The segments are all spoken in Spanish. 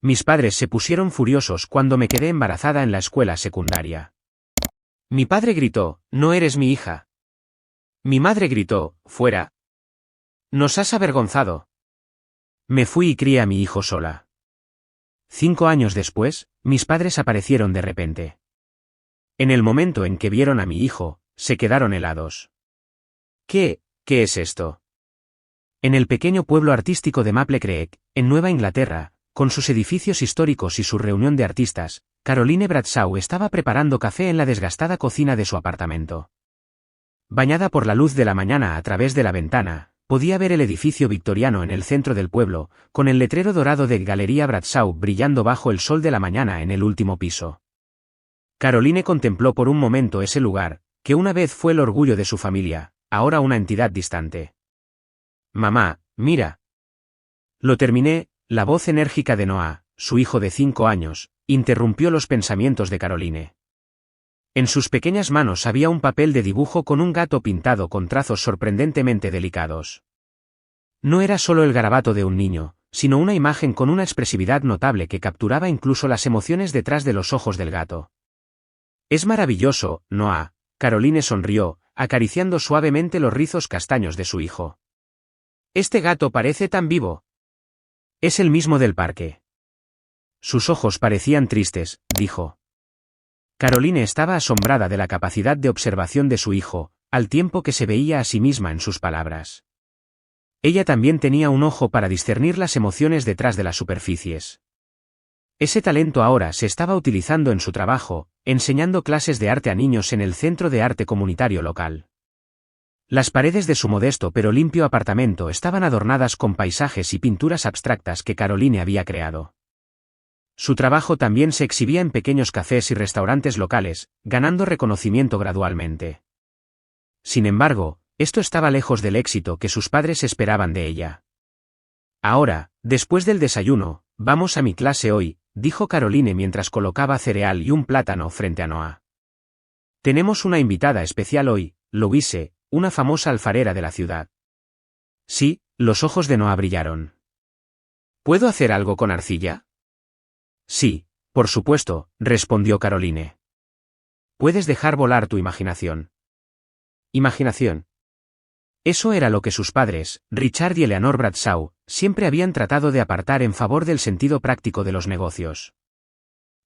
Mis padres se pusieron furiosos cuando me quedé embarazada en la escuela secundaria. Mi padre gritó, «No eres mi hija». Mi madre gritó, «Fuera. Nos has avergonzado». Me fui y crié a mi hijo sola. 5 años después, mis padres aparecieron de repente. En el momento en que vieron a mi hijo, se quedaron helados. ¿Qué es esto? En el pequeño pueblo artístico de Maple Creek, en Nueva Inglaterra, con sus edificios históricos y su reunión de artistas, Caroline Bradshaw estaba preparando café en la desgastada cocina de su apartamento. Bañada por la luz de la mañana a través de la ventana, podía ver el edificio victoriano en el centro del pueblo, con el letrero dorado de Galería Bradshaw brillando bajo el sol de la mañana en el último piso. Caroline contempló por un momento ese lugar, que una vez fue el orgullo de su familia, ahora una entidad distante. «Mamá, mira». Lo terminé. La voz enérgica de Noah, su hijo de 5 años, interrumpió los pensamientos de Caroline. En sus pequeñas manos había un papel de dibujo con un gato pintado con trazos sorprendentemente delicados. No era solo el garabato de un niño, sino una imagen con una expresividad notable que capturaba incluso las emociones detrás de los ojos del gato. «Es maravilloso, Noah», Caroline sonrió, acariciando suavemente los rizos castaños de su hijo. «Este gato parece tan vivo». «Es el mismo del parque». Sus ojos parecían tristes, dijo. Caroline estaba asombrada de la capacidad de observación de su hijo, al tiempo que se veía a sí misma en sus palabras. Ella también tenía un ojo para discernir las emociones detrás de las superficies. Ese talento ahora se estaba utilizando en su trabajo, enseñando clases de arte a niños en el centro de arte comunitario local. Las paredes de su modesto pero limpio apartamento estaban adornadas con paisajes y pinturas abstractas que Caroline había creado. Su trabajo también se exhibía en pequeños cafés y restaurantes locales, ganando reconocimiento gradualmente. Sin embargo, esto estaba lejos del éxito que sus padres esperaban de ella. «Ahora, después del desayuno, vamos a mi clase hoy», dijo Caroline mientras colocaba cereal y un plátano frente a Noah. «Tenemos una invitada especial hoy, Louise, una famosa alfarera de la ciudad». «Sí», los ojos de Noah brillaron. «¿Puedo hacer algo con arcilla?» «Sí, por supuesto», respondió Caroline. «Puedes dejar volar tu imaginación». Imaginación. Eso era lo que sus padres, Richard y Eleanor Bradshaw, siempre habían tratado de apartar en favor del sentido práctico de los negocios.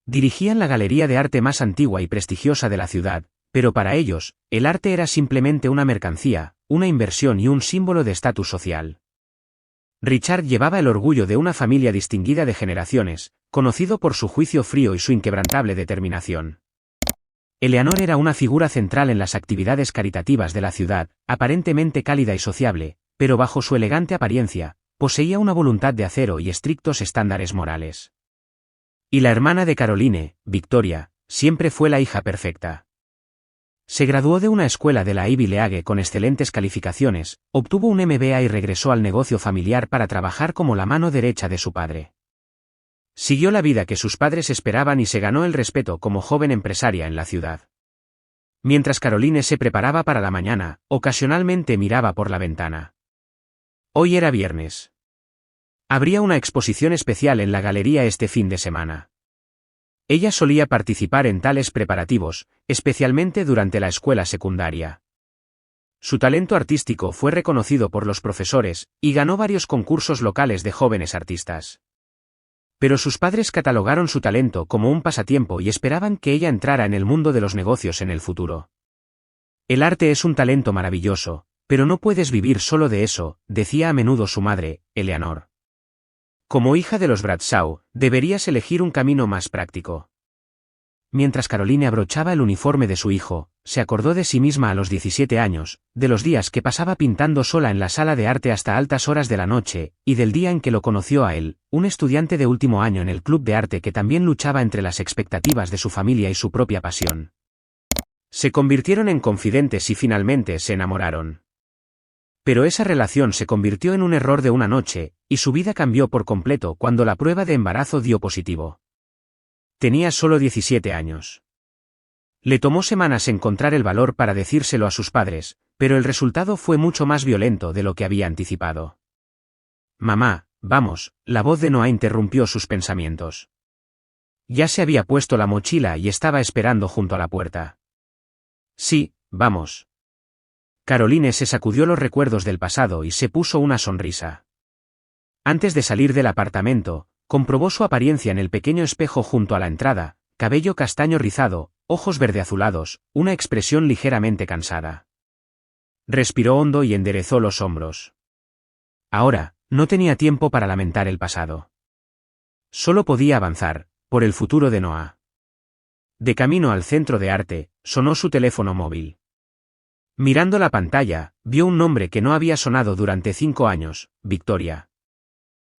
Dirigían la galería de arte más antigua y prestigiosa de la ciudad, pero para ellos, el arte era simplemente una mercancía, una inversión y un símbolo de estatus social. Richard llevaba el orgullo de una familia distinguida de generaciones, conocido por su juicio frío y su inquebrantable determinación. Eleanor era una figura central en las actividades caritativas de la ciudad, aparentemente cálida y sociable, pero bajo su elegante apariencia, poseía una voluntad de acero y estrictos estándares morales. Y la hermana de Caroline, Victoria, siempre fue la hija perfecta. Se graduó de una escuela de la Ivy League con excelentes calificaciones, obtuvo un MBA y regresó al negocio familiar para trabajar como la mano derecha de su padre. Siguió la vida que sus padres esperaban y se ganó el respeto como joven empresaria en la ciudad. Mientras Caroline se preparaba para la mañana, ocasionalmente miraba por la ventana. Hoy era viernes. Habría una exposición especial en la galería este fin de semana. Ella solía participar en tales preparativos, especialmente durante la escuela secundaria. Su talento artístico fue reconocido por los profesores, y ganó varios concursos locales de jóvenes artistas. Pero sus padres catalogaron su talento como un pasatiempo y esperaban que ella entrara en el mundo de los negocios en el futuro. «El arte es un talento maravilloso, pero no puedes vivir solo de eso», decía a menudo su madre, Eleanor. «Como hija de los Bradshaw, deberías elegir un camino más práctico». Mientras Caroline abrochaba el uniforme de su hijo, se acordó de sí misma a los 17 años, de los días que pasaba pintando sola en la sala de arte hasta altas horas de la noche, y del día en que lo conoció a él, un estudiante de último año en el club de arte que también luchaba entre las expectativas de su familia y su propia pasión. Se convirtieron en confidentes y finalmente se enamoraron. Pero esa relación se convirtió en un error de una noche, y su vida cambió por completo cuando la prueba de embarazo dio positivo. Tenía solo 17 años. Le tomó semanas encontrar el valor para decírselo a sus padres, pero el resultado fue mucho más violento de lo que había anticipado. «Mamá, vamos, la voz de Noah interrumpió sus pensamientos. Ya se había puesto la mochila y estaba esperando junto a la puerta. Sí, vamos. Caroline se sacudió los recuerdos del pasado y se puso una sonrisa. Antes de salir del apartamento, comprobó su apariencia en el pequeño espejo junto a la entrada, cabello castaño rizado, ojos verde azulados, una expresión ligeramente cansada. Respiró hondo y enderezó los hombros. Ahora, no tenía tiempo para lamentar el pasado. Solo podía avanzar, por el futuro de Noah. De camino al centro de arte, sonó su teléfono móvil. Mirando la pantalla, vio un nombre que no había sonado durante 5 años, Victoria.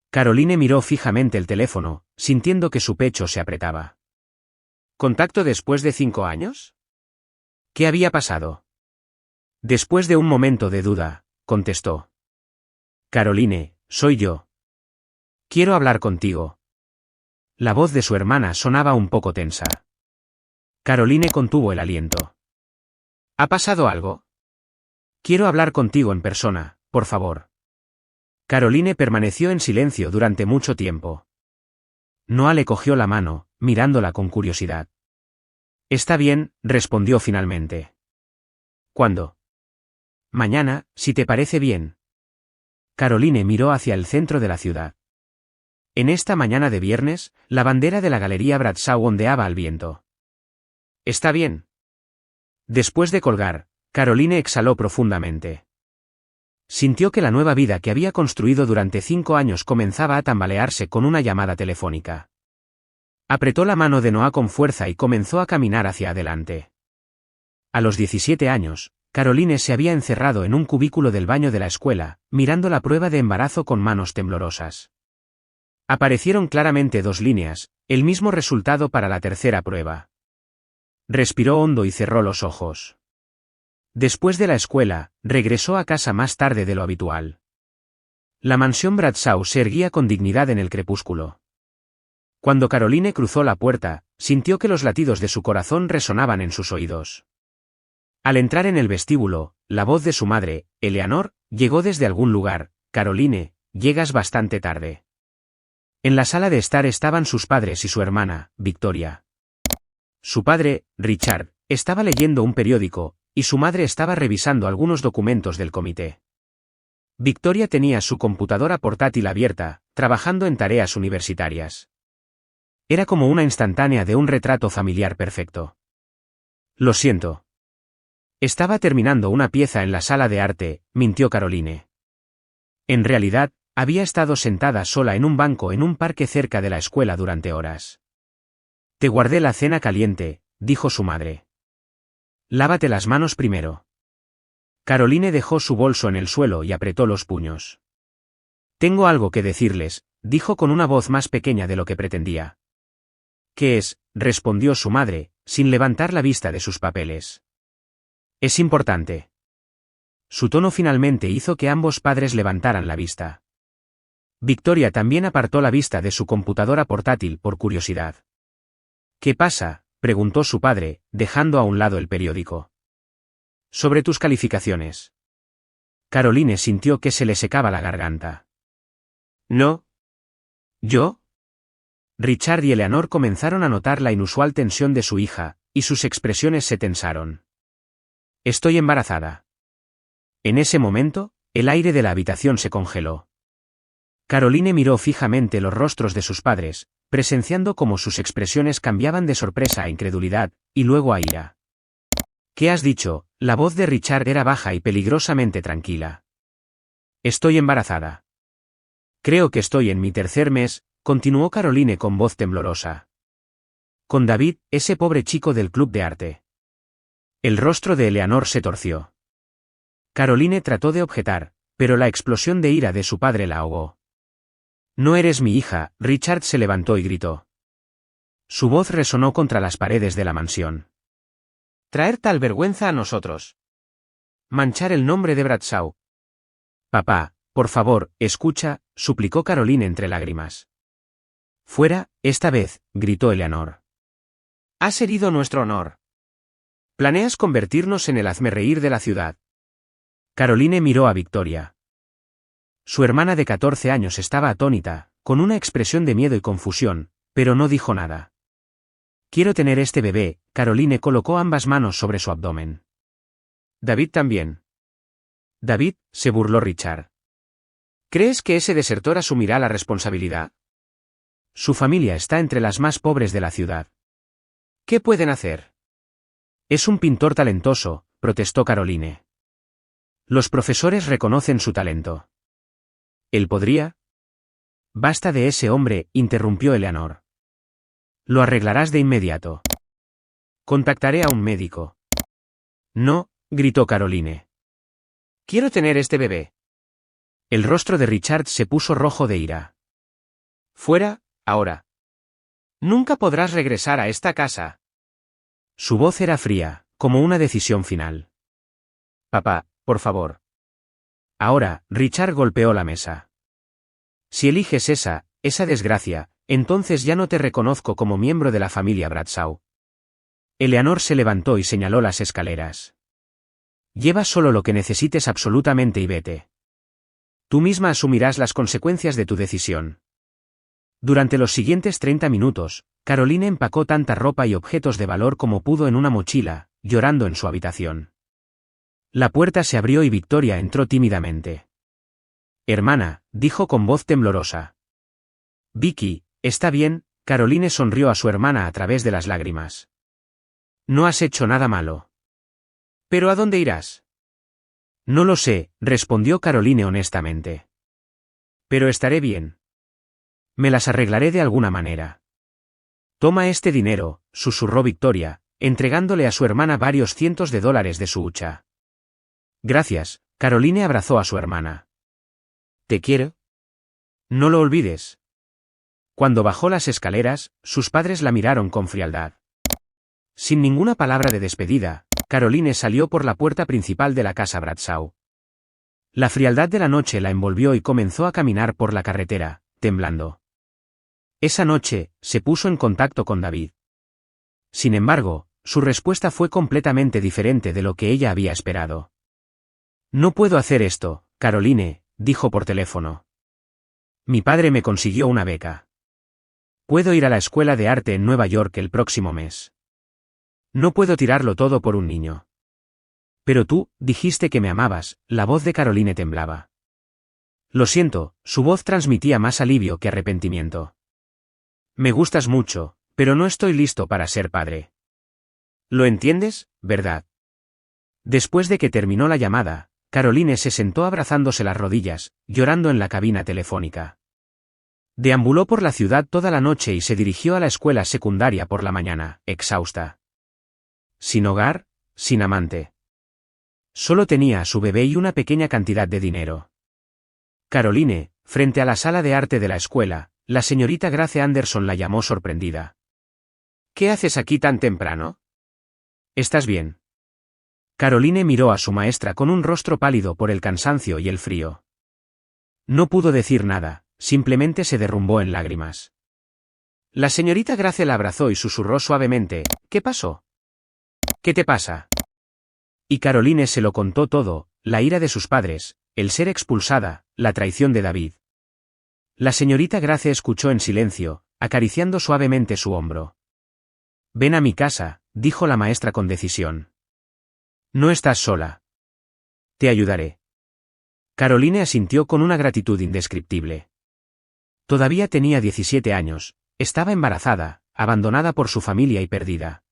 Caroline miró fijamente el teléfono, sintiendo que su pecho se apretaba. ¿Contacto después de 5 años? ¿Qué había pasado? Después de un momento de duda, contestó. Caroline, soy yo. Quiero hablar contigo. La voz de su hermana sonaba un poco tensa. Caroline contuvo el aliento. ¿Ha pasado algo? Quiero hablar contigo en persona, por favor. Caroline permaneció en silencio durante mucho tiempo. Noah le cogió la mano, mirándola con curiosidad. Está bien, respondió finalmente. ¿Cuándo? Mañana, si te parece bien. Caroline miró hacia el centro de la ciudad. En esta mañana de viernes, la bandera de la Galería Bradshaw ondeaba al viento. Está bien. Después de colgar, Caroline exhaló profundamente. Sintió que la nueva vida que había construido durante 5 años comenzaba a tambalearse con una llamada telefónica. Apretó la mano de Noah con fuerza y comenzó a caminar hacia adelante. A los 17 años, Caroline se había encerrado en un cubículo del baño de la escuela, mirando la prueba de embarazo con manos temblorosas. Aparecieron claramente 2 líneas, el mismo resultado para la tercera prueba. Respiró hondo y cerró los ojos. Después de la escuela, regresó a casa más tarde de lo habitual. La mansión Bradshaw se erguía con dignidad en el crepúsculo. Cuando Caroline cruzó la puerta, sintió que los latidos de su corazón resonaban en sus oídos. Al entrar en el vestíbulo, la voz de su madre, Eleanor, llegó desde algún lugar. Caroline, llegas bastante tarde. En la sala de estar estaban sus padres y su hermana, Victoria. Su padre, Richard, estaba leyendo un periódico, y su madre estaba revisando algunos documentos del comité. Victoria tenía su computadora portátil abierta, trabajando en tareas universitarias. Era como una instantánea de un retrato familiar perfecto. Lo siento. Estaba terminando una pieza en la sala de arte, mintió Caroline. En realidad, había estado sentada sola en un banco en un parque cerca de la escuela durante horas. Te guardé la cena caliente, dijo su madre. Lávate las manos primero. Caroline dejó su bolso en el suelo y apretó los puños. Tengo algo que decirles, dijo con una voz más pequeña de lo que pretendía. ¿Qué es?, respondió su madre, sin levantar la vista de sus papeles. Es importante. Su tono finalmente hizo que ambos padres levantaran la vista. Victoria también apartó la vista de su computadora portátil por curiosidad. ¿Qué pasa?, preguntó su padre, dejando a un lado el periódico. Sobre tus calificaciones. Caroline sintió que se le secaba la garganta. ¿No? ¿Yo? Richard y Eleanor comenzaron a notar la inusual tensión de su hija, y sus expresiones se tensaron. Estoy embarazada. En ese momento, el aire de la habitación se congeló. Caroline miró fijamente los rostros de sus padres, presenciando cómo sus expresiones cambiaban de sorpresa a incredulidad, y luego a ira. ¿Qué has dicho? La voz de Richard era baja y peligrosamente tranquila. Estoy embarazada. Creo que estoy en mi 3er mes, continuó Caroline con voz temblorosa. Con David, ese pobre chico del club de arte. El rostro de Eleanor se torció. Caroline trató de objetar, pero la explosión de ira de su padre la ahogó. No eres mi hija, Richard se levantó y gritó. Su voz resonó contra las paredes de la mansión. Traer tal vergüenza a nosotros. Manchar el nombre de Bradshaw. Papá, por favor, escucha, suplicó Caroline entre lágrimas. Fuera, esta vez, gritó Eleanor. Has herido nuestro honor. Planeas convertirnos en el hazmerreír de la ciudad. Caroline miró a Victoria. Su hermana de 14 años estaba atónita, con una expresión de miedo y confusión, pero no dijo nada. Quiero tener este bebé. Caroline colocó ambas manos sobre su abdomen. David también. David, se burló Richard. ¿Crees que ese desertor asumirá la responsabilidad? Su familia está entre las más pobres de la ciudad. ¿Qué pueden hacer? Es un pintor talentoso, protestó Caroline. Los profesores reconocen su talento. ¿Él podría? Basta de ese hombre, interrumpió Eleanor. Lo arreglarás de inmediato. Contactaré a un médico. No, gritó Caroline. Quiero tener este bebé. El rostro de Richard se puso rojo de ira. Fuera, ahora. Nunca podrás regresar a esta casa. Su voz era fría, como una decisión final. Papá, por favor. Ahora, Richard golpeó la mesa. Si eliges esa desgracia, entonces ya no te reconozco como miembro de la familia Bradshaw. Eleanor se levantó y señaló las escaleras. Lleva solo lo que necesites absolutamente y vete. Tú misma asumirás las consecuencias de tu decisión. Durante los siguientes 30 minutos, Caroline empacó tanta ropa y objetos de valor como pudo en una mochila, llorando en su habitación. La puerta se abrió y Victoria entró tímidamente. Hermana, dijo con voz temblorosa. Vicky, está bien, Caroline sonrió a su hermana a través de las lágrimas. No has hecho nada malo. ¿Pero a dónde irás? No lo sé, respondió Caroline honestamente. Pero estaré bien. Me las arreglaré de alguna manera. Toma este dinero, susurró Victoria, entregándole a su hermana varios cientos de dólares de su hucha. Gracias, Caroline abrazó a su hermana. ¿Te quiero? No lo olvides. Cuando bajó las escaleras, sus padres la miraron con frialdad. Sin ninguna palabra de despedida, Caroline salió por la puerta principal de la casa Bradshaw. La frialdad de la noche la envolvió y comenzó a caminar por la carretera, temblando. Esa noche, se puso en contacto con David. Sin embargo, su respuesta fue completamente diferente de lo que ella había esperado. No puedo hacer esto, Caroline, dijo por teléfono. Mi padre me consiguió una beca. Puedo ir a la escuela de arte en Nueva York el próximo mes. No puedo tirarlo todo por un niño. Pero tú, dijiste que me amabas, la voz de Caroline temblaba. Lo siento, su voz transmitía más alivio que arrepentimiento. Me gustas mucho, pero no estoy listo para ser padre. ¿Lo entiendes, verdad? Después de que terminó la llamada, Caroline se sentó abrazándose las rodillas, llorando en la cabina telefónica. Deambuló por la ciudad toda la noche y se dirigió a la escuela secundaria por la mañana, exhausta. Sin hogar, sin amante. Solo tenía a su bebé y una pequeña cantidad de dinero. Caroline, frente a la sala de arte de la escuela, la señorita Grace Anderson la llamó sorprendida. ¿Qué haces aquí tan temprano? ¿Estás bien? Caroline miró a su maestra con un rostro pálido por el cansancio y el frío. No pudo decir nada, simplemente se derrumbó en lágrimas. La señorita Grace la abrazó y susurró suavemente, ¿qué pasó? ¿Qué te pasa? Y Caroline se lo contó todo, la ira de sus padres, el ser expulsada, la traición de David. La señorita Grace escuchó en silencio, acariciando suavemente su hombro. Ven a mi casa, dijo la maestra con decisión. No estás sola. Te ayudaré. Caroline asintió con una gratitud indescriptible. Todavía tenía 17 años, estaba embarazada, abandonada por su familia y perdida.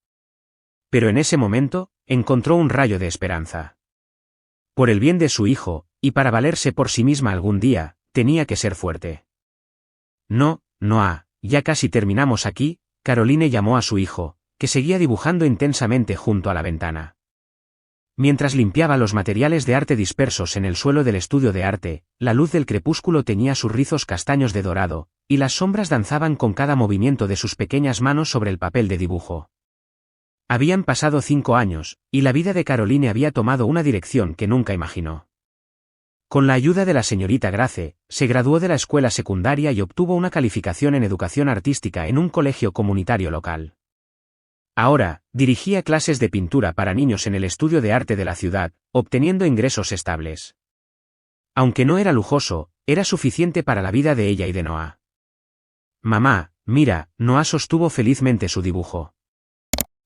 Pero en ese momento, encontró un rayo de esperanza. Por el bien de su hijo, y para valerse por sí misma algún día, tenía que ser fuerte. No, Noah, ya casi terminamos aquí, Caroline llamó a su hijo, que seguía dibujando intensamente junto a la ventana. Mientras limpiaba los materiales de arte dispersos en el suelo del estudio de arte, la luz del crepúsculo teñía sus rizos castaños de dorado, y las sombras danzaban con cada movimiento de sus pequeñas manos sobre el papel de dibujo. Habían pasado 5 años, y la vida de Caroline había tomado una dirección que nunca imaginó. Con la ayuda de la señorita Grace, se graduó de la escuela secundaria y obtuvo una calificación en educación artística en un colegio comunitario local. Ahora, dirigía clases de pintura para niños en el estudio de arte de la ciudad, obteniendo ingresos estables. Aunque no era lujoso, era suficiente para la vida de ella y de Noah. Mamá, mira, Noah sostuvo felizmente su dibujo.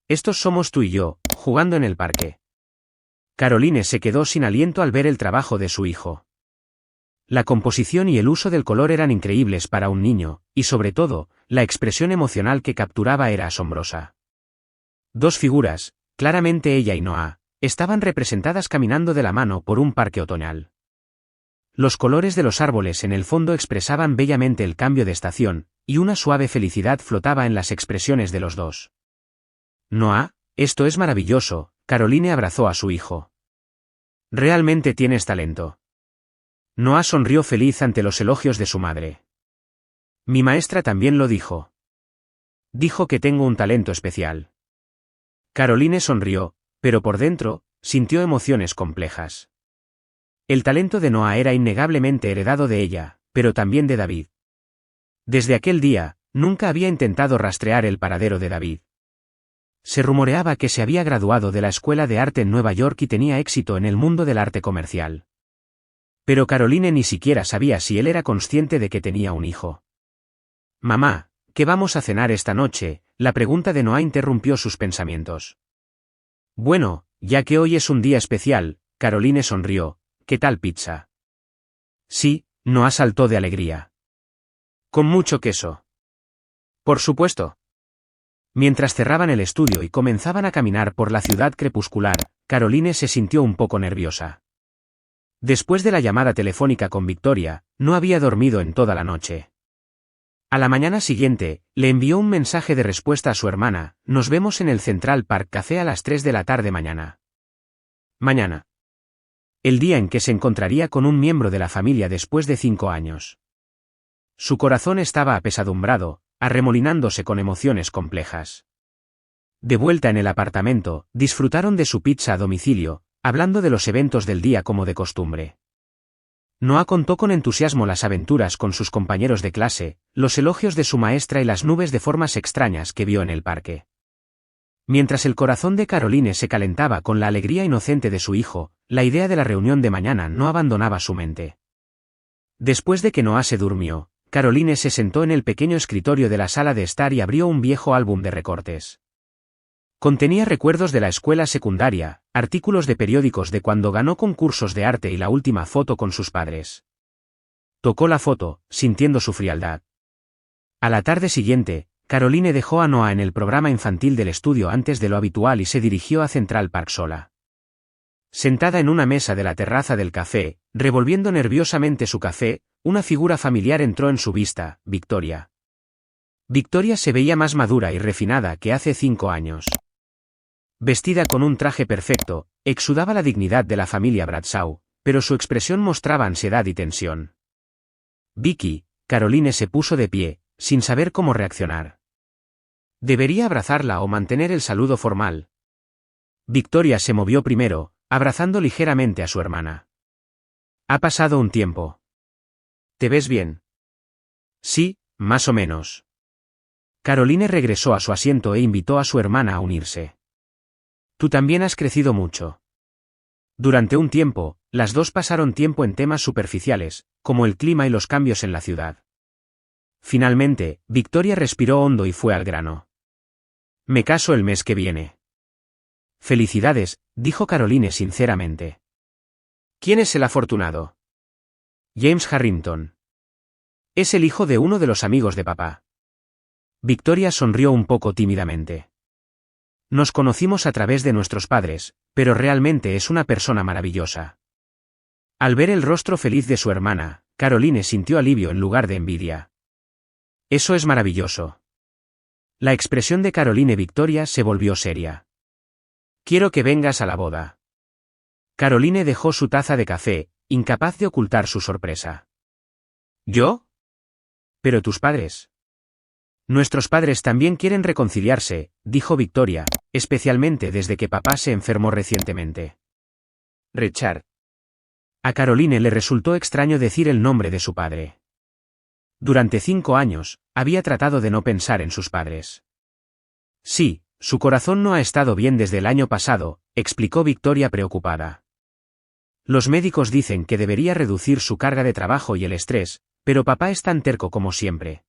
Estos somos tú y yo, jugando en el parque. Caroline se quedó sin aliento al ver el trabajo de su hijo. La composición y el uso del color eran increíbles para un niño, y sobre todo, la expresión emocional que capturaba era asombrosa. Dos figuras, claramente ella y Noah, estaban representadas caminando de la mano por un parque otoñal. Los colores de los árboles en el fondo expresaban bellamente el cambio de estación, y una suave felicidad flotaba en las expresiones de los dos. Noah, esto es maravilloso, Caroline abrazó a su hijo. Realmente tienes talento. Noah sonrió feliz ante los elogios de su madre. Mi maestra también lo dijo. Dijo que tengo un talento especial. Caroline sonrió, pero por dentro, sintió emociones complejas. El talento de Noah era innegablemente heredado de ella, pero también de David. Desde aquel día, nunca había intentado rastrear el paradero de David. Se rumoreaba que se había graduado de la Escuela de Arte en Nueva York y tenía éxito en el mundo del arte comercial. Pero Caroline ni siquiera sabía si él era consciente de que tenía un hijo. Mamá, ¿qué vamos a cenar esta noche? La pregunta de Noah interrumpió sus pensamientos. Bueno, ya que hoy es un día especial, Caroline sonrió, ¿qué tal pizza? Sí, Noah saltó de alegría. Con mucho queso. Por supuesto. Mientras cerraban el estudio y comenzaban a caminar por la ciudad crepuscular, Caroline se sintió un poco nerviosa. Después de la llamada telefónica con Victoria, no había dormido en toda la noche. A la mañana siguiente, le envió un mensaje de respuesta a su hermana: nos vemos en el Central Park Café a las 3 de la tarde mañana. Mañana. El día en que se encontraría con un miembro de la familia después de 5 años. Su corazón estaba apesadumbrado, arremolinándose con emociones complejas. De vuelta en el apartamento, disfrutaron de su pizza a domicilio, hablando de los eventos del día como de costumbre. Noah contó con entusiasmo las aventuras con sus compañeros de clase, los elogios de su maestra y las nubes de formas extrañas que vio en el parque. Mientras el corazón de Caroline se calentaba con la alegría inocente de su hijo, la idea de la reunión de mañana no abandonaba su mente. Después de que Noah se durmió, Caroline se sentó en el pequeño escritorio de la sala de estar y abrió un viejo álbum de recortes. Contenía recuerdos de la escuela secundaria, artículos de periódicos de cuando ganó concursos de arte y la última foto con sus padres. Tocó la foto, sintiendo su frialdad. A la tarde siguiente, Caroline dejó a Noah en el programa infantil del estudio antes de lo habitual y se dirigió a Central Park sola. Sentada en una mesa de la terraza del café, revolviendo nerviosamente su café, una figura familiar entró en su vista: Victoria. Victoria se veía más madura y refinada que hace 5 años. Vestida con un traje perfecto, exudaba la dignidad de la familia Bradshaw, pero su expresión mostraba ansiedad y tensión. Vicky, Caroline se puso de pie, sin saber cómo reaccionar. ¿Debería abrazarla o mantener el saludo formal? Victoria se movió primero, abrazando ligeramente a su hermana. Ha pasado un tiempo. ¿Te ves bien? Sí, más o menos. Caroline regresó a su asiento e invitó a su hermana a unirse. Tú también has crecido mucho. Durante un tiempo, las dos pasaron tiempo en temas superficiales, como el clima y los cambios en la ciudad. Finalmente, Victoria respiró hondo y fue al grano. Me caso el mes que viene. Felicidades, dijo Caroline sinceramente. ¿Quién es el afortunado? James Harrington. Es el hijo de uno de los amigos de papá. Victoria sonrió un poco tímidamente. Nos conocimos a través de nuestros padres, pero realmente es una persona maravillosa. Al ver el rostro feliz de su hermana, Caroline sintió alivio en lugar de envidia. Eso es maravilloso. La expresión de Caroline Victoria se volvió seria. Quiero que vengas a la boda. Caroline dejó su taza de café, incapaz de ocultar su sorpresa. ¿Yo? Pero tus padres. Nuestros padres también quieren reconciliarse, dijo Victoria, especialmente desde que papá se enfermó recientemente. Richard. A Caroline le resultó extraño decir el nombre de su padre. Durante 5 años, había tratado de no pensar en sus padres. Sí, su corazón no ha estado bien desde el año pasado, explicó Victoria preocupada. Los médicos dicen que debería reducir su carga de trabajo y el estrés, pero papá es tan terco como siempre.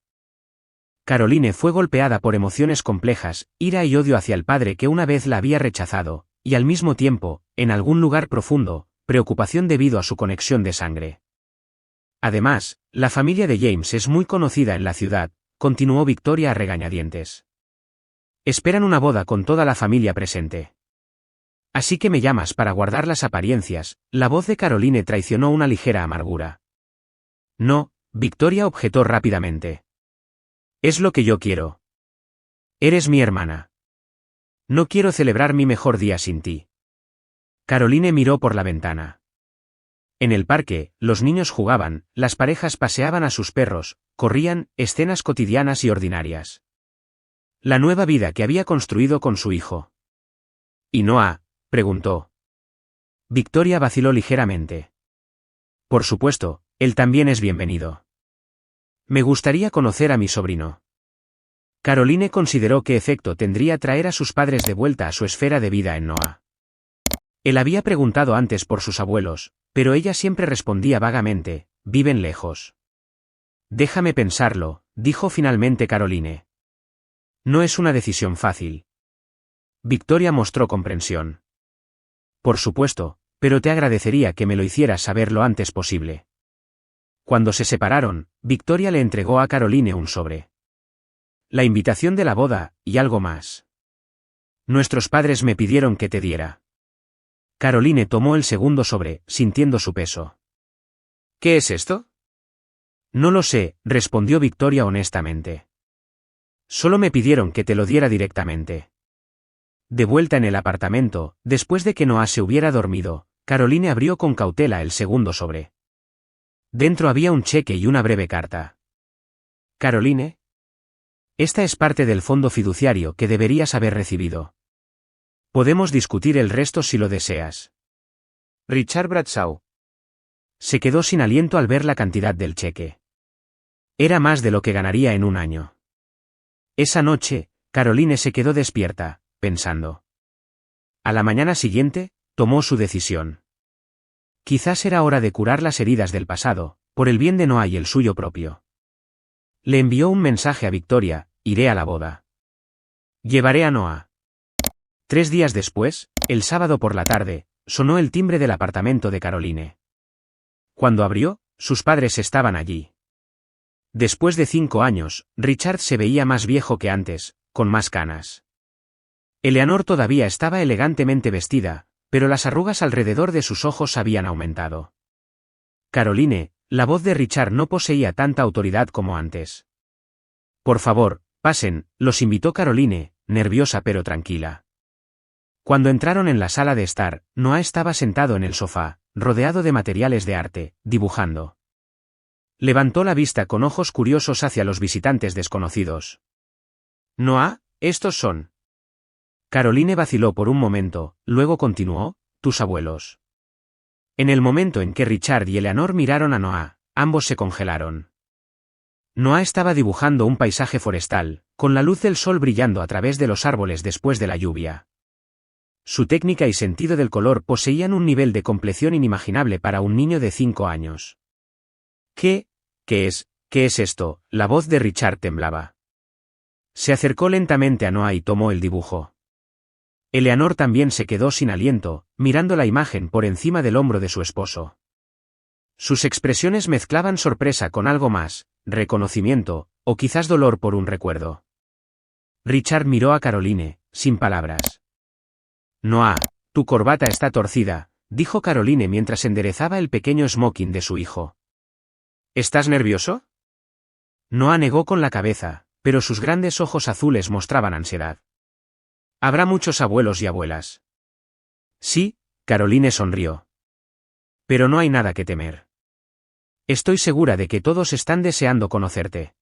Caroline fue golpeada por emociones complejas, ira y odio hacia el padre que una vez la había rechazado, y al mismo tiempo, en algún lugar profundo, preocupación debido a su conexión de sangre. Además, la familia de James es muy conocida en la ciudad, continuó Victoria a regañadientes. Esperan una boda con toda la familia presente. Así que me llamas para guardar las apariencias. La voz de Caroline traicionó una ligera amargura. No, Victoria objetó rápidamente. Es lo que yo quiero. Eres mi hermana. No quiero celebrar mi mejor día sin ti. Caroline miró por la ventana. En el parque, los niños jugaban, las parejas paseaban a sus perros, corrían, escenas cotidianas y ordinarias. La nueva vida que había construido con su hijo. ¿Y Noah? Preguntó. Victoria vaciló ligeramente. Por supuesto, él también es bienvenido. Me gustaría conocer a mi sobrino. Caroline consideró qué efecto tendría traer a sus padres de vuelta a su esfera de vida en Noah. Él había preguntado antes por sus abuelos, pero ella siempre respondía vagamente, viven lejos. Déjame pensarlo, dijo finalmente Caroline. No es una decisión fácil. Victoria mostró comprensión. Por supuesto, pero te agradecería que me lo hicieras saber lo antes posible. Cuando se separaron, Victoria le entregó a Caroline un sobre. La invitación de la boda, y algo más. Nuestros padres me pidieron que te diera. Caroline tomó el segundo sobre, sintiendo su peso. ¿Qué es esto? No lo sé, respondió Victoria honestamente. Solo me pidieron que te lo diera directamente. De vuelta en el apartamento, después de que Noah se hubiera dormido, Caroline abrió con cautela el segundo sobre. Dentro había un cheque y una breve carta. Caroline. Esta es parte del fondo fiduciario que deberías haber recibido. Podemos discutir el resto si lo deseas. Richard Bradshaw. Se quedó sin aliento al ver la cantidad del cheque. Era más de lo que ganaría en un año. Esa noche, Caroline se quedó despierta, pensando. A la mañana siguiente, tomó su decisión. Quizás era hora de curar las heridas del pasado, por el bien de Noah y el suyo propio. Le envió un mensaje a Victoria, iré a la boda. Llevaré a Noah. 3 días después, el sábado por la tarde, sonó el timbre del apartamento de Caroline. Cuando abrió, sus padres estaban allí. Después de 5 años, Richard se veía más viejo que antes, con más canas. Eleanor todavía estaba elegantemente vestida, pero las arrugas alrededor de sus ojos habían aumentado. Caroline, la voz de Richard no poseía tanta autoridad como antes. Por favor, pasen, los invitó Caroline, nerviosa pero tranquila. Cuando entraron en la sala de estar, Noah estaba sentado en el sofá, rodeado de materiales de arte, dibujando. Levantó la vista con ojos curiosos hacia los visitantes desconocidos. Noah, estos son. Caroline vaciló por un momento, luego continuó, tus abuelos. En el momento en que Richard y Eleanor miraron a Noah, ambos se congelaron. Noah estaba dibujando un paisaje forestal, con la luz del sol brillando a través de los árboles después de la lluvia. Su técnica y sentido del color poseían un nivel de compleción inimaginable para un niño de 5 años. ¿Qué es esto? La voz de Richard temblaba. Se acercó lentamente a Noah y tomó el dibujo. Eleanor también se quedó sin aliento, mirando la imagen por encima del hombro de su esposo. Sus expresiones mezclaban sorpresa con algo más, reconocimiento, o quizás dolor por un recuerdo. Richard miró a Caroline, sin palabras. Noah, tu corbata está torcida, dijo Caroline mientras enderezaba el pequeño smoking de su hijo. ¿Estás nervioso? Noah negó con la cabeza, pero sus grandes ojos azules mostraban ansiedad. Habrá muchos abuelos y abuelas. Sí, Caroline sonrió. Pero no hay nada que temer. Estoy segura de que todos están deseando conocerte.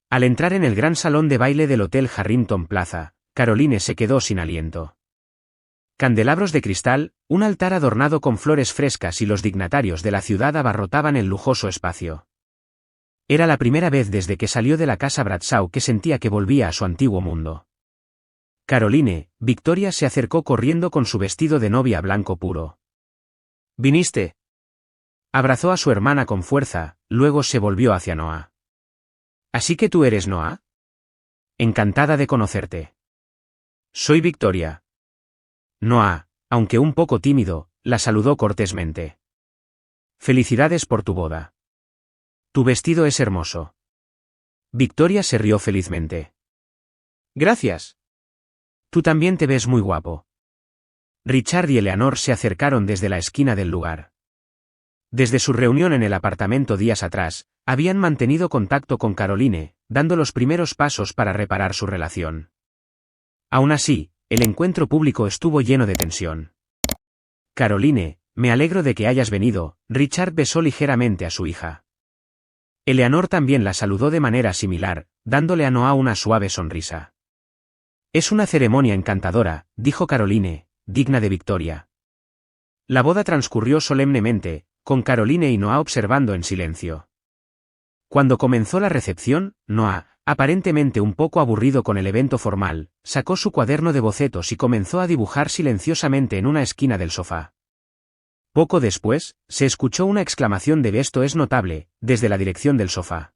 Al entrar en el gran salón de baile del Hotel Harrington Plaza, Caroline se quedó sin aliento. Candelabros de cristal, un altar adornado con flores frescas y los dignatarios de la ciudad abarrotaban el lujoso espacio. Era la primera vez desde que salió de la casa Bradshaw que sentía que volvía a su antiguo mundo. Caroline, Victoria se acercó corriendo con su vestido de novia blanco puro. ¿Viniste? Abrazó a su hermana con fuerza, luego se volvió hacia Noah. ¿Así que tú eres Noah? Encantada de conocerte. Soy Victoria. Noah, aunque un poco tímido, la saludó cortésmente. Felicidades por tu boda. Tu vestido es hermoso. Victoria se rió felizmente. Gracias. Tú también te ves muy guapo. Richard y Eleanor se acercaron desde la esquina del lugar. Desde su reunión en el apartamento días atrás, habían mantenido contacto con Caroline, dando los primeros pasos para reparar su relación. Aún así, el encuentro público estuvo lleno de tensión. Caroline, me alegro de que hayas venido. Richard besó ligeramente a su hija. Eleanor también la saludó de manera similar, dándole a Noah una suave sonrisa. Es una ceremonia encantadora, dijo Caroline, digna de Victoria. La boda transcurrió solemnemente, con Caroline y Noah observando en silencio. Cuando comenzó la recepción, Noah, aparentemente un poco aburrido con el evento formal, sacó su cuaderno de bocetos y comenzó a dibujar silenciosamente en una esquina del sofá. Poco después, se escuchó una exclamación de «Esto es notable», desde la dirección del sofá.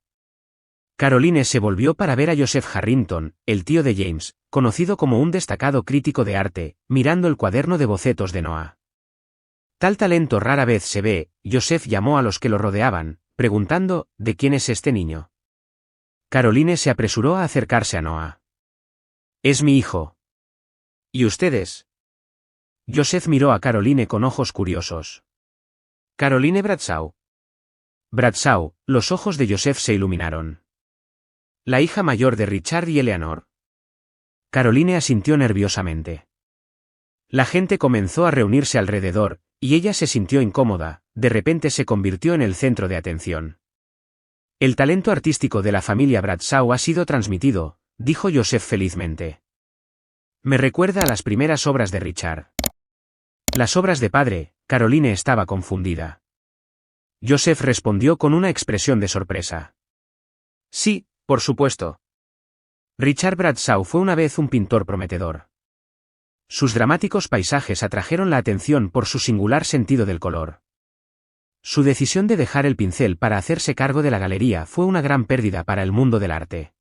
Caroline se volvió para ver a Joseph Harrington, el tío de James, conocido como un destacado crítico de arte, mirando el cuaderno de bocetos de Noah. Tal talento rara vez se ve. Joseph llamó a los que lo rodeaban, preguntando, ¿de quién es este niño? Caroline se apresuró a acercarse a Noah. Es mi hijo. ¿Y ustedes? Joseph miró a Caroline con ojos curiosos. Caroline Bradshaw. Bradshaw, los ojos de Joseph se iluminaron. La hija mayor de Richard y Eleanor. Caroline asintió nerviosamente. La gente comenzó a reunirse alrededor, y ella se sintió incómoda, de repente se convirtió en el centro de atención. El talento artístico de la familia Bradshaw ha sido transmitido, dijo Joseph felizmente. Me recuerda a las primeras obras de Richard. Las obras de padre. Caroline estaba confundida. Joseph respondió con una expresión de sorpresa. Sí, por supuesto. Richard Bradshaw fue una vez un pintor prometedor. Sus dramáticos paisajes atrajeron la atención por su singular sentido del color. Su decisión de dejar el pincel para hacerse cargo de la galería fue una gran pérdida para el mundo del arte.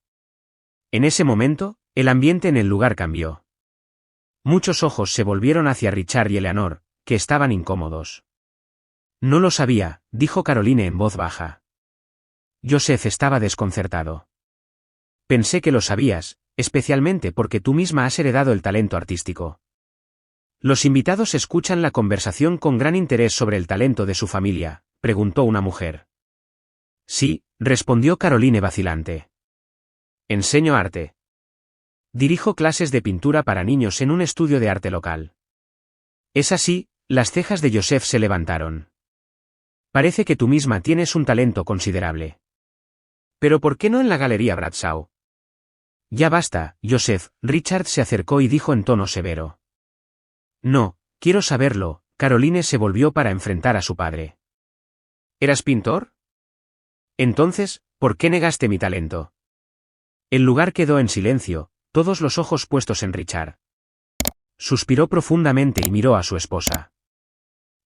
En ese momento, el ambiente en el lugar cambió. Muchos ojos se volvieron hacia Richard y Eleanor, que estaban incómodos. No lo sabía, dijo Caroline en voz baja. Joseph estaba desconcertado. Pensé que lo sabías, especialmente porque tú misma has heredado el talento artístico. Los invitados escuchan la conversación con gran interés sobre el talento de su familia, preguntó una mujer. Sí, respondió Caroline vacilante. Enseño arte. Dirijo clases de pintura para niños en un estudio de arte local. Es así. Las cejas de Joseph se levantaron. Parece que tú misma tienes un talento considerable. ¿Pero por qué no en la galería Bradshaw? Ya basta, Joseph. Richard se acercó y dijo en tono severo. No, quiero saberlo. Caroline se volvió para enfrentar a su padre. ¿Eras pintor? Entonces, ¿por qué negaste mi talento? El lugar quedó en silencio, todos los ojos puestos en Richard. Suspiró profundamente y miró a su esposa.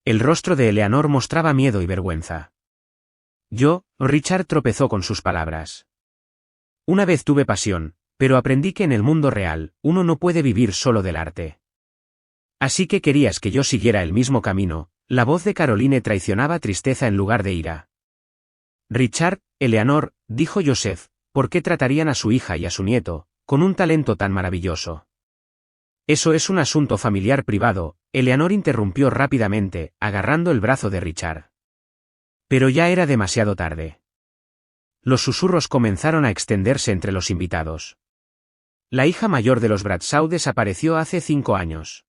El rostro de Eleanor mostraba miedo y vergüenza. Richard tropezó con sus palabras. Una vez tuve pasión, pero aprendí que en el mundo real, uno no puede vivir solo del arte. Así que querías que yo siguiera el mismo camino. La voz de Caroline traicionaba tristeza en lugar de ira. Richard, Eleanor, dijo Joseph, ¿por qué tratarían a su hija y a su nieto, con un talento tan maravilloso? Eso es un asunto familiar privado. Eleanor interrumpió rápidamente, agarrando el brazo de Richard. Pero ya era demasiado tarde. Los susurros comenzaron a extenderse entre los invitados. La hija mayor de los Bradshaw desapareció hace 5 años.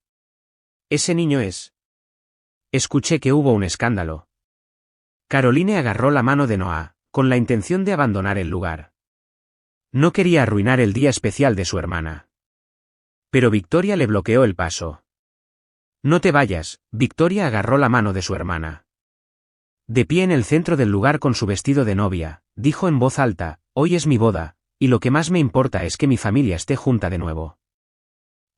Ese niño es. Escuché que hubo un escándalo. Caroline agarró la mano de Noah, con la intención de abandonar el lugar. No quería arruinar el día especial de su hermana. Pero Victoria le bloqueó el paso. No te vayas. Victoria agarró la mano de su hermana. De pie en el centro del lugar con su vestido de novia, dijo en voz alta, hoy es mi boda, y lo que más me importa es que mi familia esté junta de nuevo.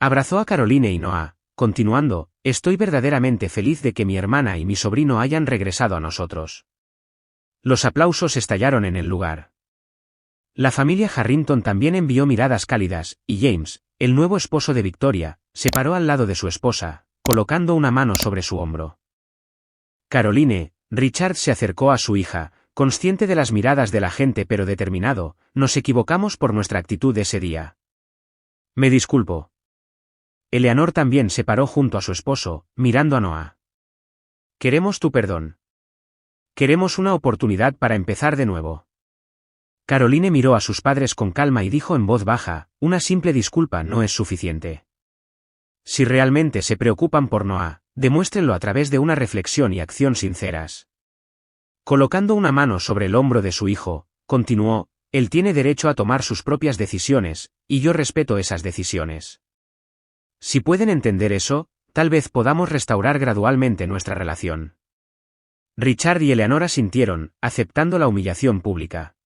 Abrazó a Caroline y Noah, continuando, estoy verdaderamente feliz de que mi hermana y mi sobrino hayan regresado a nosotros. Los aplausos estallaron en el lugar. La familia Harrington también envió miradas cálidas, y James, el nuevo esposo de Victoria, se paró al lado de su esposa, colocando una mano sobre su hombro. Caroline, Richard se acercó a su hija, consciente de las miradas de la gente pero determinado, nos equivocamos por nuestra actitud ese día. Me disculpo. Eleanor también se paró junto a su esposo, mirando a Noah. Queremos tu perdón. Queremos una oportunidad para empezar de nuevo. Caroline miró a sus padres con calma y dijo en voz baja, una simple disculpa no es suficiente. Si realmente se preocupan por Noah, demuéstrenlo a través de una reflexión y acción sinceras. Colocando una mano sobre el hombro de su hijo, continuó, él tiene derecho a tomar sus propias decisiones, y yo respeto esas decisiones. Si pueden entender eso, tal vez podamos restaurar gradualmente nuestra relación. Richard y Eleanor asintieron, aceptando la humillación pública.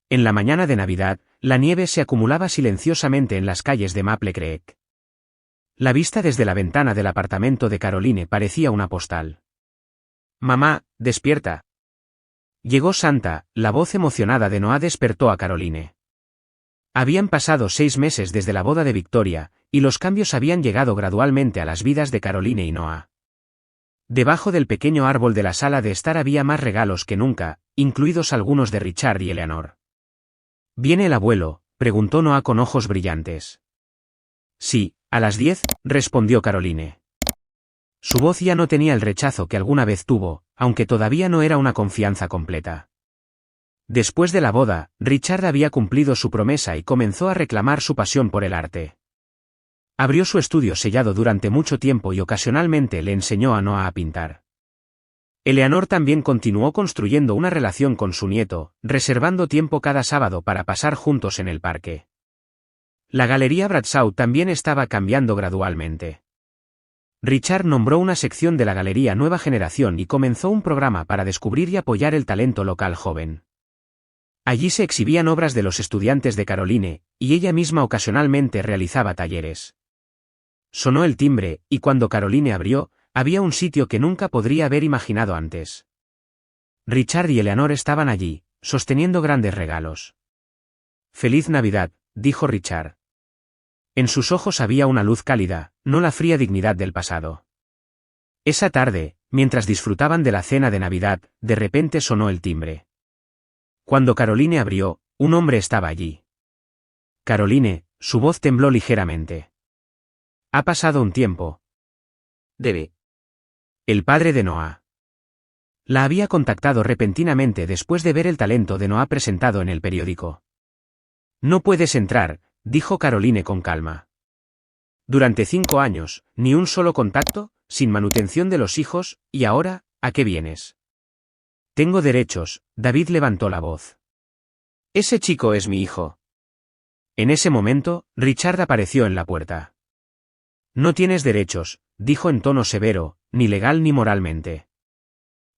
En la mañana de Navidad, la nieve se acumulaba silenciosamente en las calles de Maple Creek. La vista desde la ventana del apartamento de Caroline parecía una postal. Mamá, despierta. Llegó Santa, la voz emocionada de Noah despertó a Caroline. Habían pasado 6 meses desde la boda de Victoria, y los cambios habían llegado gradualmente a las vidas de Caroline y Noah. Debajo del pequeño árbol de la sala de estar había más regalos que nunca, incluidos algunos de Richard y Eleanor. ¿Viene el abuelo?, preguntó Noah con ojos brillantes. Sí, a las 10, respondió Caroline. Su voz ya no tenía el rechazo que alguna vez tuvo, aunque todavía no era una confianza completa. Después de la boda, Richard había cumplido su promesa y comenzó a reclamar su pasión por el arte. Abrió su estudio sellado durante mucho tiempo y ocasionalmente le enseñó a Noah a pintar. Eleanor también continuó construyendo una relación con su nieto, reservando tiempo cada sábado para pasar juntos en el parque. La Galería Bradshaw también estaba cambiando gradualmente. Richard nombró una sección de la Galería Nueva Generación y comenzó un programa para descubrir y apoyar el talento local joven. Allí se exhibían obras de los estudiantes de Caroline, y ella misma ocasionalmente realizaba talleres. Sonó el timbre, y cuando Caroline abrió, había un sitio que nunca podría haber imaginado antes. Richard y Eleanor estaban allí, sosteniendo grandes regalos. «Feliz Navidad», dijo Richard. En sus ojos había una luz cálida, no la fría dignidad del pasado. Esa tarde, mientras disfrutaban de la cena de Navidad, de repente sonó el timbre. Cuando Caroline abrió, un hombre estaba allí. Caroline, su voz tembló ligeramente. Ha pasado un tiempo. Debe. El padre de Noah. La había contactado repentinamente después de ver el talento de Noah presentado en el periódico. No puedes entrar, dijo Caroline con calma. Durante 5 años, ni un solo contacto, sin manutención de los hijos, y ahora, ¿a qué vienes? Tengo derechos, David levantó la voz. Ese chico es mi hijo. En ese momento, Richard apareció en la puerta. No tienes derechos, dijo en tono severo, ni legal ni moralmente.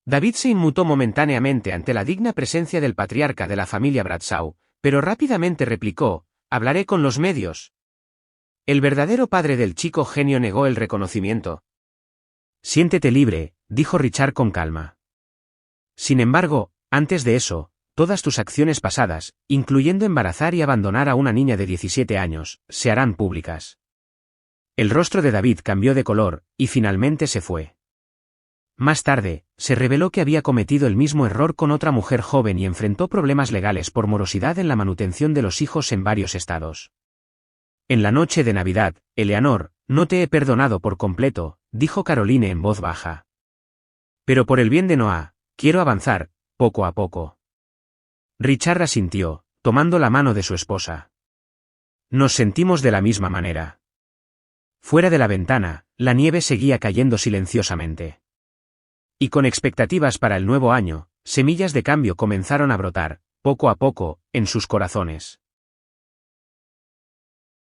David se inmutó momentáneamente ante la digna presencia del patriarca de la familia Bradshaw, pero rápidamente replicó, hablaré con los medios. El verdadero padre del chico genio negó el reconocimiento. Siéntete libre, dijo Richard con calma. Sin embargo, antes de eso, todas tus acciones pasadas, incluyendo embarazar y abandonar a una niña de 17 años, se harán públicas. El rostro de David cambió de color, y finalmente se fue. Más tarde, se reveló que había cometido el mismo error con otra mujer joven y enfrentó problemas legales por morosidad en la manutención de los hijos en varios estados. En la noche de Navidad, Eleanor, no te he perdonado por completo, dijo Caroline en voz baja. Pero por el bien de Noah, quiero avanzar, poco a poco. Richard asintió, tomando la mano de su esposa. Nos sentimos de la misma manera. Fuera de la ventana, la nieve seguía cayendo silenciosamente. Y con expectativas para el nuevo año, semillas de cambio comenzaron a brotar, poco a poco, en sus corazones.